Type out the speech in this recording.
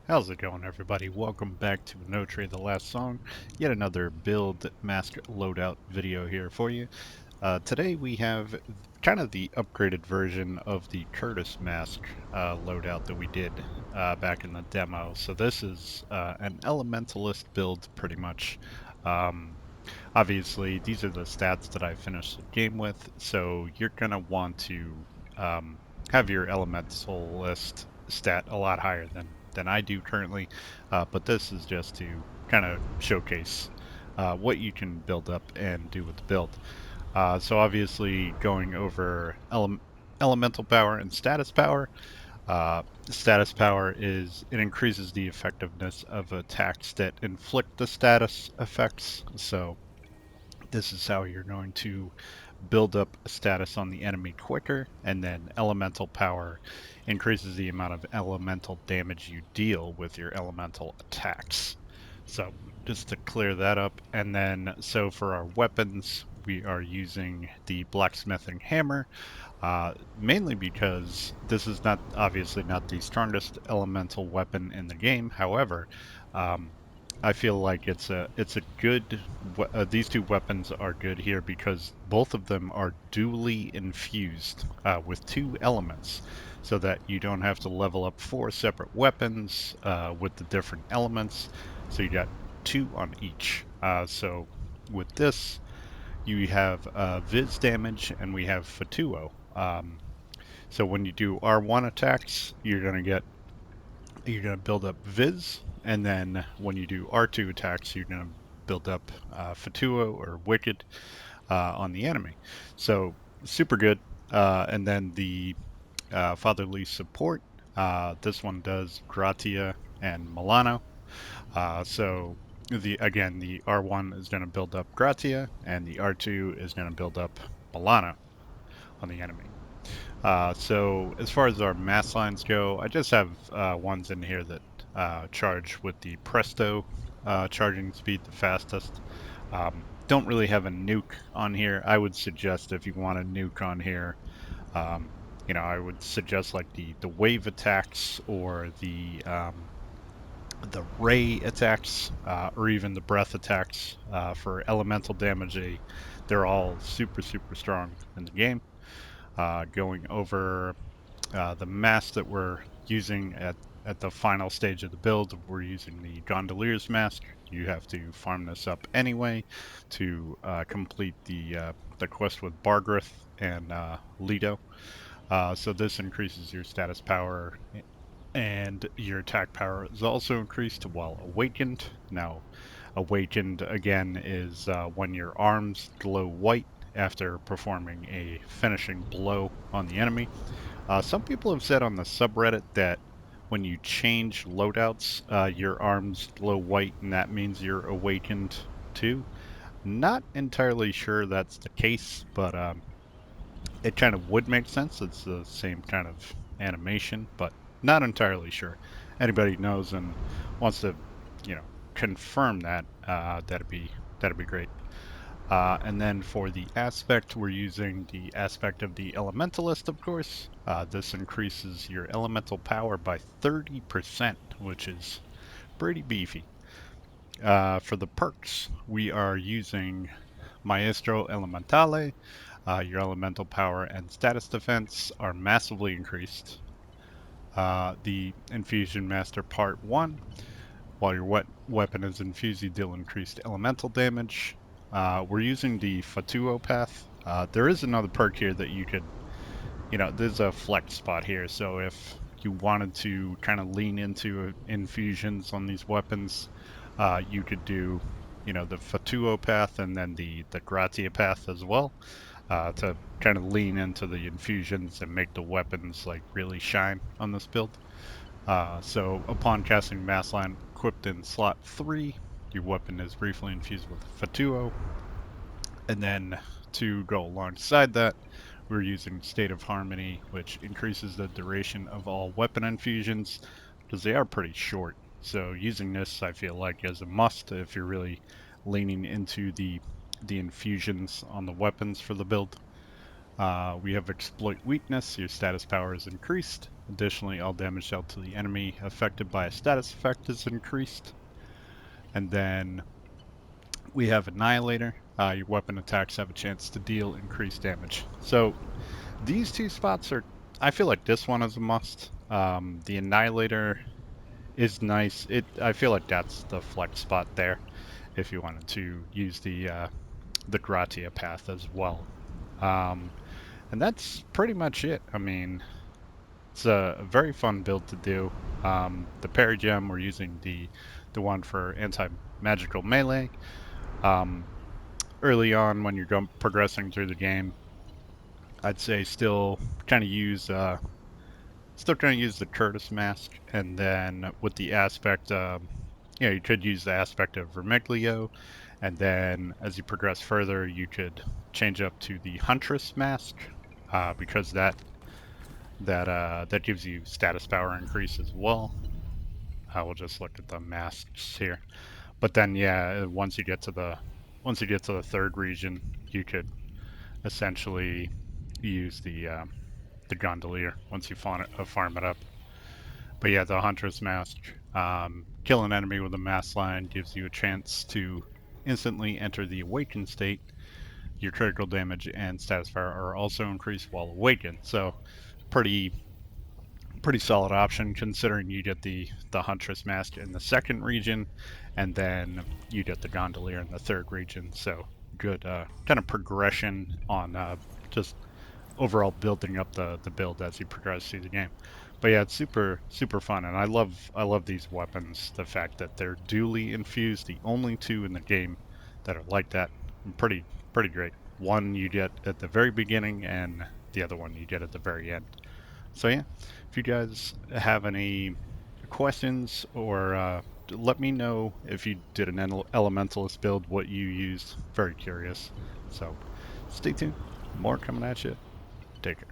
How's it going, everybody? Welcome back to Enotria the Last Song. Yet another build mask loadout video here for you. Today we have kind of the upgraded version of the Curtis mask loadout that we did back in the demo. So this is an Elementalist build, pretty much. Um, Obviously, these are the stats that I finished the game with, so you're going to want to um, have your Elementalist stat a lot higher than I do currently, but this is just to kind of showcase what you can build up and do with the build. So obviously going over elemental power and status power. Status power is it increases the effectiveness of attacks that inflict the status effects. So this is how you're going to build up a status on the enemy quicker, and then elemental power increases the amount of elemental damage you deal with your elemental attacks. So just to clear that up, and then so for our weapons, we are using the blacksmithing hammer, mainly because this is not obviously not the strongest elemental weapon in the game. However, um, I feel like it's a good. These two weapons are good here because both of them are dually infused with two elements, so that you don't have to level up four separate weapons with the different elements. So you got two on each. So with this, you have Viz damage and we have Fatuo. So when you do R1 attacks, you're gonna build up Viz, and then when you do R2 attacks, you're gonna build up Fatuo or Wicked on the enemy. So super good. And then the fatherly support. This one does Gratia and Milano. So the R1 is going to build up Gratia, and the R2 is going to build up Milano on the enemy. So as far as our mass lines go, I just have ones in here that charge with the Presto charging speed the fastest. Don't really have a nuke on here. I would suggest if you want a nuke on here, um, I would suggest like the wave attacks or the ray attacks or even the breath attacks for elemental damage. They're all super strong in the game. Going over the mask that we're using at the final stage of the build, we're using the Gondolier's mask. You have to farm this up anyway to complete the quest with Bargrith and Lido. So this increases your status power, and your attack power is also increased while awakened. Now, awakened again is when your arms glow white after performing a finishing blow on the enemy. Some people have said on the subreddit that when you change loadouts, your arms glow white, and that means you're awakened too. Not entirely sure that's the case, but it kind of would make sense. It's the same kind of animation, but not entirely sure. Anybody knows and wants to, you know, confirm that, that'd be great. And then for the aspect, we're using the aspect of the Elementalist, of course. This increases your elemental power by 30%, which is pretty beefy. For the perks, we are using Maestro Elementale. Your elemental power and status defense are massively increased. The Infusion Master Part 1, while your weapon is infused, you deal increased elemental damage. We're using the Fatuo path. There is another perk here that you could, there's a flex spot here. So if you wanted to kind of lean into infusions on these weapons, you could do, the Fatuo path and then the Gratia path as well, to kind of lean into the infusions and make the weapons like really shine on this build. So upon casting Mass Line equipped in slot 3, your weapon is briefly infused with Fatuo. And then to go alongside that, we're using State of Harmony, which increases the duration of all weapon infusions, because they are pretty short. So using this, I feel like, is a must if you're really leaning into the infusions on the weapons for the build. We have Exploit Weakness, your status power is increased. Additionally, all damage dealt to the enemy affected by a status effect is increased. And then we have Annihilator. Your weapon attacks have a chance to deal increased damage. So these two spots are, I feel like this one is a must. The Annihilator is nice. I feel like that's the flex spot there if you wanted to use the Gratia path as well. And that's pretty much it. I mean, it's a very fun build to do. The parry gem, we're using the one for anti-magical melee. Um, Early on when you're progressing through the game, I'd say still trying to use the Curtis mask, and then with the aspect, you could use the aspect of Vermiglio, and then as you progress further, you could change up to the Huntress mask, because that gives you status power increase as well. We'll just look at the masks here, but then yeah, once you get to the third region, you could essentially use the Gondolier once you farm it up. But yeah, the Hunter's Mask. Kill an enemy with a mask line gives you a chance to instantly enter the awakened state. Your critical damage and status bar are also increased while awakened. So pretty pretty solid option considering you get the Huntress Mask in the second region, and then you get the Gondolier in the third region. So good kind of progression on just overall building up the build as you progress through the game. But yeah, it's super fun, and I love these weapons. The fact that they're dually infused, the only two in the game that are like that, pretty great. One you get at the very beginning, and the other one you get at the very end. So yeah, if you guys have any questions or let me know if you did an elementalist build, what you used. Very curious. So stay tuned. More coming at you. Take care.